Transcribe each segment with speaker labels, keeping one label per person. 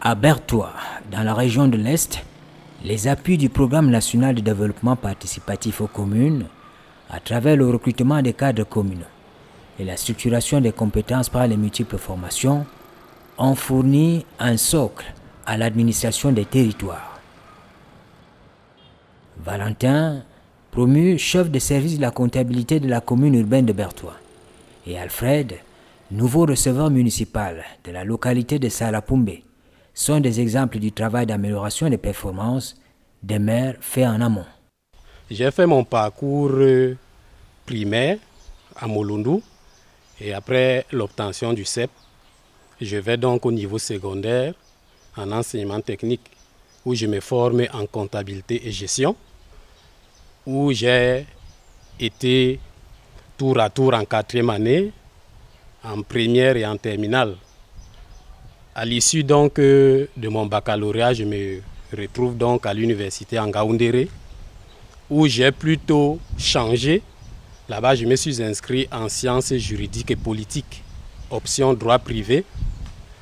Speaker 1: À Bertoua, dans la région de l'Est, les appuis du Programme national de développement participatif aux communes, à travers le recrutement des cadres communaux et la structuration des compétences par les multiples formations, ont fourni un socle à l'administration des territoires. Valentin, promu chef de service de la comptabilité de la commune urbaine de Bertoua, et Alfred, nouveau receveur municipal de la localité de Sarapumbe, sont des exemples du travail d'amélioration des performances des maires fait en amont.
Speaker 2: J'ai fait mon parcours primaire à Molundu et après l'obtention du CEP, je vais donc au niveau secondaire en enseignement technique où je me forme en comptabilité et gestion, où j'ai été tour à tour en 4e année, en première et en terminale. À l'issue donc de mon baccalauréat, je me retrouve donc à l'université en Ngaoundéré, où j'ai plutôt changé. Là-bas, je me suis inscrit en sciences juridiques et politiques, option droit privé.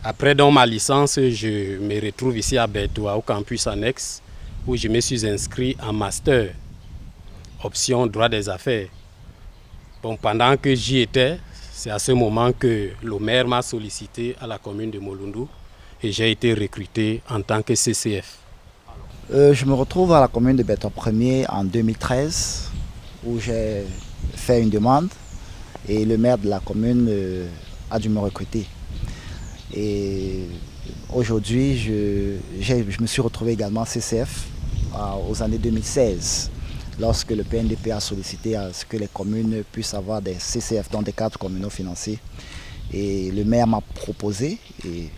Speaker 2: Après donc ma licence, je me retrouve ici à Bertoua, au campus annexe, où je me suis inscrit en master, option droit des affaires. Bon, pendant que j'y étais, c'est à ce moment que le maire m'a sollicité à la commune de Molundu et j'ai été recruté en tant que CCF.
Speaker 3: Je me retrouve à la commune de Bertoua 1er en 2013 où j'ai fait une demande et le maire de la commune a dû me recruter. Et aujourd'hui, je me suis retrouvé également CCF aux années 2016 lorsque le PNDP a sollicité à ce que les communes puissent avoir des CCF, dans des cadres communaux financiers. Et le maire m'a proposé et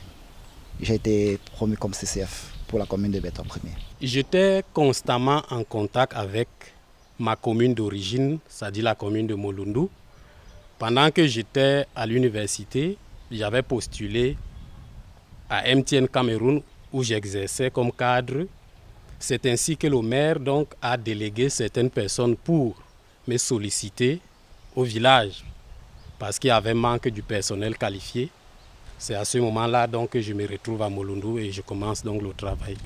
Speaker 3: j'ai été promu comme CCF pour la commune de Bertoua 1er.
Speaker 2: J'étais constamment en contact avec ma commune d'origine, c'est-à-dire la commune de Molundu. Pendant que j'étais à l'université, j'avais postulé à MTN Cameroun où j'exerçais comme cadre. C'est ainsi que le maire donc, a délégué certaines personnes pour me solliciter au village parce qu'il y avait manque du personnel qualifié. C'est à ce moment-là donc, que je me retrouve à Molundu et je commence donc le travail.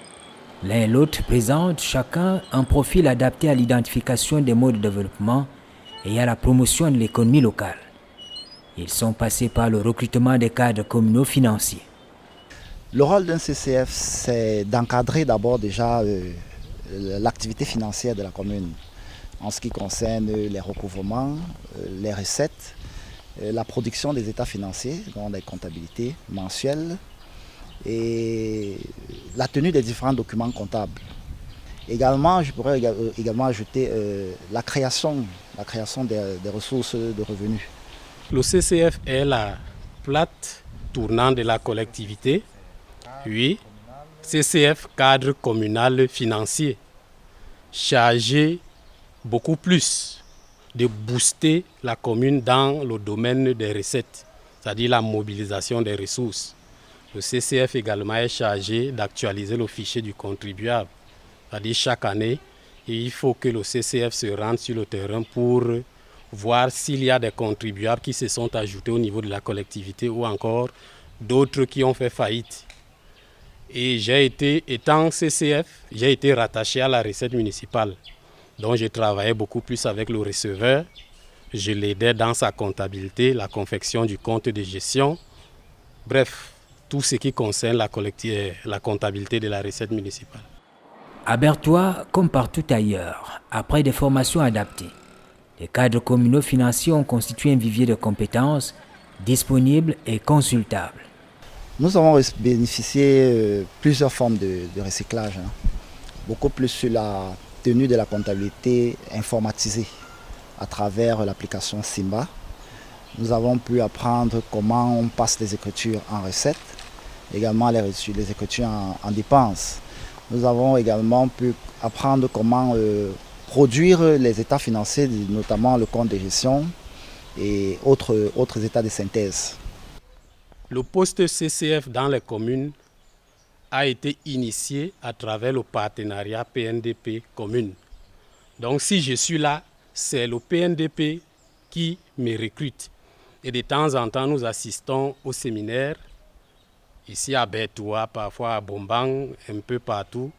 Speaker 1: L'un et l'autre présentent chacun un profil adapté à l'identification des modes de développement et à la promotion de l'économie locale. Ils sont passés par le recrutement des cadres communaux financiers.
Speaker 3: Le rôle d'un CCF, c'est d'encadrer d'abord déjà l'activité financière de la commune en ce qui concerne les recouvrements, les recettes, la production des états financiers, donc des comptabilités mensuelles et la tenue des différents documents comptables. Également, je pourrais également ajouter la création des ressources de revenus.
Speaker 2: Le CCF est la plate tournante de la collectivité. Oui, CCF, cadre communal financier, chargé beaucoup plus de booster la commune dans le domaine des recettes, c'est-à-dire la mobilisation des ressources. Le CCF également est chargé d'actualiser le fichier du contribuable, c'est-à-dire chaque année, il faut que le CCF se rende sur le terrain pour voir s'il y a des contribuables qui se sont ajoutés au niveau de la collectivité ou encore d'autres qui ont fait faillite. Et étant CCF, j'ai été rattaché à la recette municipale. Donc j'ai travaillé beaucoup plus avec le receveur. Je l'aidais dans sa comptabilité, la confection du compte de gestion. Bref, tout ce qui concerne la comptabilité de la recette municipale.
Speaker 1: À Bertoua, comme partout ailleurs, après des formations adaptées, les cadres communaux financiers ont constitué un vivier de compétences disponibles et consultables.
Speaker 3: Nous avons bénéficié plusieurs formes de recyclage, beaucoup plus sur la tenue de la comptabilité informatisée à travers l'application Simba. Nous avons pu apprendre comment on passe les écritures en recettes, également les écritures en dépenses. Nous avons également pu apprendre comment produire les états financiers, notamment le compte de gestion et autres états de synthèse.
Speaker 2: Le poste CCF dans les communes a été initié à travers le partenariat PNDP commune. Donc si je suis là, c'est le PNDP qui me recrute. Et de temps en temps, nous assistons au séminaire ici à Bertoua, parfois à Bombang, un peu partout,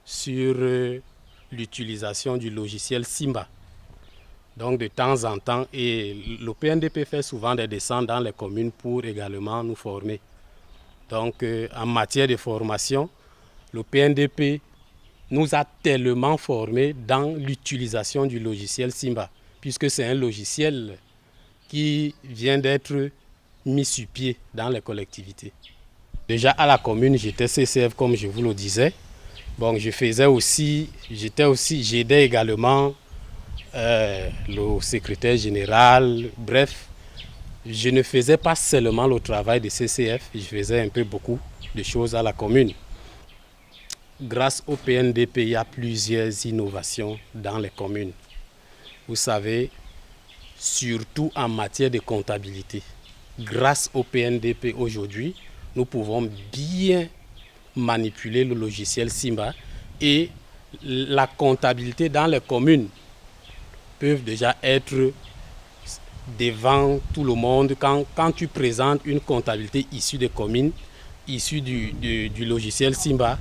Speaker 2: sur l'utilisation du logiciel Simba. Donc de temps en temps, et le PNDP fait souvent des descentes dans les communes pour également nous former. Donc en matière de formation, le PNDP nous a tellement formés dans l'utilisation du logiciel Simba, puisque c'est un logiciel qui vient d'être mis sur pied dans les collectivités. Déjà à la commune, j'étais CCF comme je vous le disais. Bon, j'aidais également le secrétaire général, bref. Je ne faisais pas seulement le travail de CCF, je faisais un peu beaucoup de choses à la commune. Grâce au PNDP, il y a plusieurs innovations dans les communes. Vous savez, surtout en matière de comptabilité. Grâce au PNDP aujourd'hui, nous pouvons bien manipuler le logiciel Simba et la comptabilité dans les communes peuvent déjà être devant tout le monde. Quand tu présentes une comptabilité issue des communes, issue du logiciel Simba,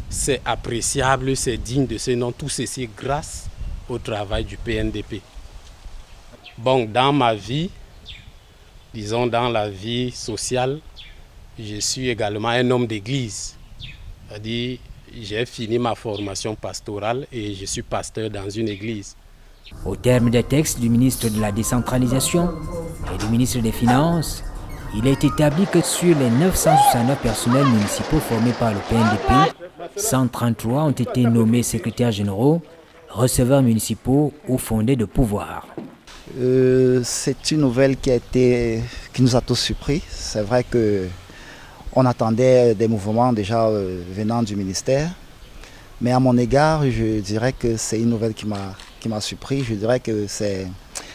Speaker 2: c'est appréciable, c'est digne de ce nom, tout ceci grâce au travail du PNDP. Bon, dans ma vie, disons dans la vie sociale, je suis également un homme d'église. C'est-à-dire, j'ai fini ma formation pastorale et je suis pasteur dans une église.
Speaker 1: Au terme des textes du ministre de la Décentralisation et du ministre des Finances, il est établi que sur les 969 personnels municipaux formés par le PNDP, 133 ont été nommés secrétaires généraux, receveurs municipaux ou fondés de pouvoir.
Speaker 3: C'est une nouvelle qui nous a tous surpris. C'est vrai qu'on attendait des mouvements déjà venant du ministère. Mais à mon égard, je dirais que c'est une nouvelle qui m'a surpris. Je dirais que c'est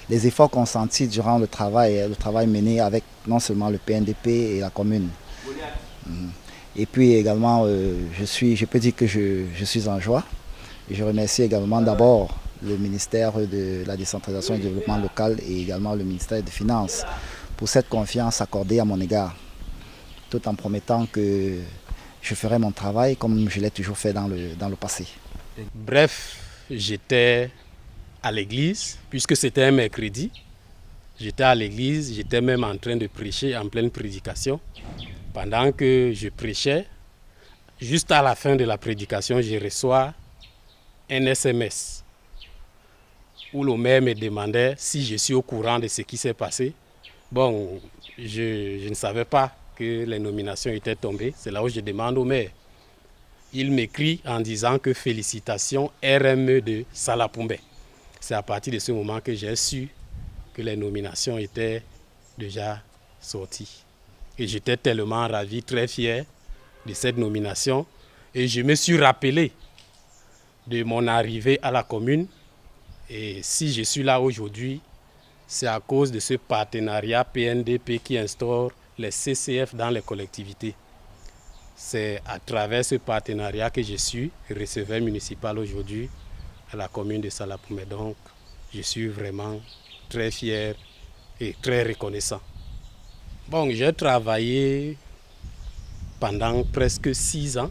Speaker 3: les efforts consentis durant le travail mené avec non seulement le PNDP et la commune. Et puis également, je peux dire que je suis en joie. Et je remercie également d'abord le ministère de la Décentralisation et du Développement local et également le ministère des Finances pour cette confiance accordée à mon égard, tout en promettant que je ferai mon travail comme je l'ai toujours fait dans le passé.
Speaker 2: Bref, j'étais à l'église, puisque c'était un mercredi. J'étais à l'église, j'étais même en train de prêcher en pleine prédication. Pendant que je prêchais, juste à la fin de la prédication, je reçois un SMS où le maire me demandait si je suis au courant de ce qui s'est passé. Bon, je ne savais pas que les nominations étaient tombées. C'est là où je demande au maire. Il m'écrit en disant que félicitations RME de Salapoumbé. C'est à partir de ce moment que j'ai su que les nominations étaient déjà sorties. Et j'étais tellement ravi, très fier de cette nomination. Et je me suis rappelé de mon arrivée à la commune. Et si je suis là aujourd'hui, c'est à cause de ce partenariat PNDP qui instaure les CCF dans les collectivités. C'est à travers ce partenariat que je suis receveur municipal aujourd'hui à la commune de Salapoumbé. Donc, je suis vraiment très fier et très reconnaissant. Bon, j'ai travaillé pendant presque 6 ans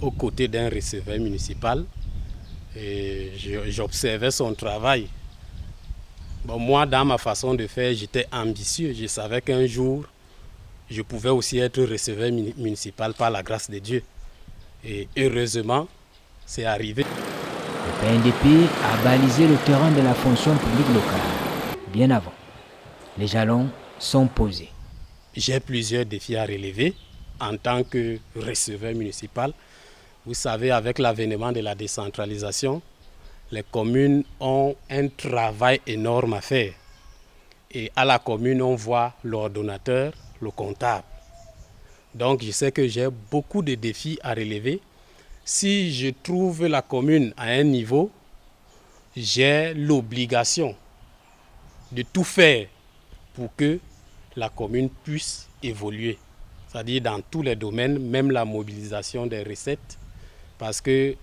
Speaker 2: aux côtés d'un receveur municipal et j'observais son travail. Bon, moi, dans ma façon de faire, j'étais ambitieux. Je savais qu'un jour, je pouvais aussi être receveur municipal par la grâce de Dieu. Et heureusement, c'est arrivé.
Speaker 1: Le PNDP a balisé le terrain de la fonction publique locale. Bien avant, les jalons sont posés.
Speaker 2: J'ai plusieurs défis à relever en tant que receveur municipal. Vous savez, avec l'avènement de la décentralisation, les communes ont un travail énorme à faire. Et à la commune, on voit l'ordonnateur, le comptable. Donc, je sais que j'ai beaucoup de défis à relever. Si je trouve la commune à un niveau, j'ai l'obligation de tout faire pour que la commune puisse évoluer. C'est-à-dire dans tous les domaines, même la mobilisation des recettes, parce que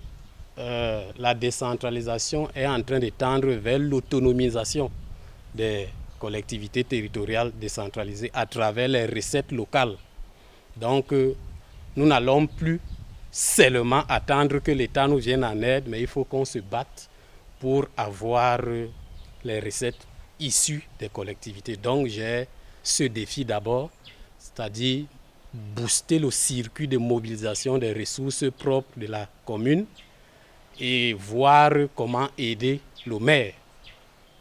Speaker 2: la décentralisation est en train de tendre vers l'autonomisation des collectivités territoriales décentralisées à travers les recettes locales. Donc, nous n'allons plus seulement attendre que l'État nous vienne en aide, mais il faut qu'on se batte pour avoir les recettes issues des collectivités. Donc, j'ai ce défi d'abord, c'est-à-dire booster le circuit de mobilisation des ressources propres de la commune et voir comment aider le maire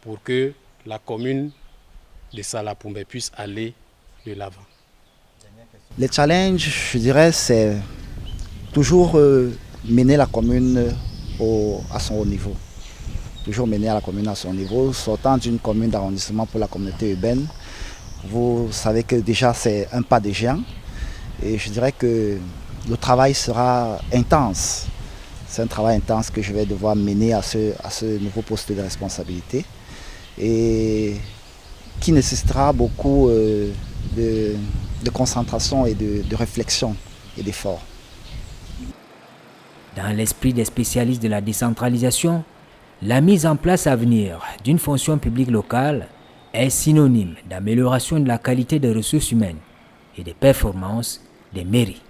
Speaker 2: pour que la commune de Salapoumbe puisse aller de l'avant.
Speaker 3: Les challenges, je dirais, c'est toujours mener la commune à son haut niveau. Toujours mener à la commune à son niveau, sortant d'une commune d'arrondissement pour la communauté urbaine. Vous savez que déjà c'est un pas de géant et je dirais que le travail sera intense. C'est un travail intense que je vais devoir mener à ce nouveau poste de responsabilité et qui nécessitera beaucoup de concentration et de réflexion et d'effort.
Speaker 1: Dans l'esprit des spécialistes de la décentralisation, la mise en place à venir d'une fonction publique locale est synonyme d'amélioration de la qualité des ressources humaines et des performances des mairies.